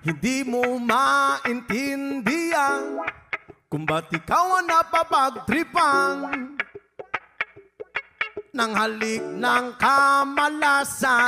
Hindi mo maintindihan kung ba't ikaw ang napapagtripan ng halik ng kamalasan.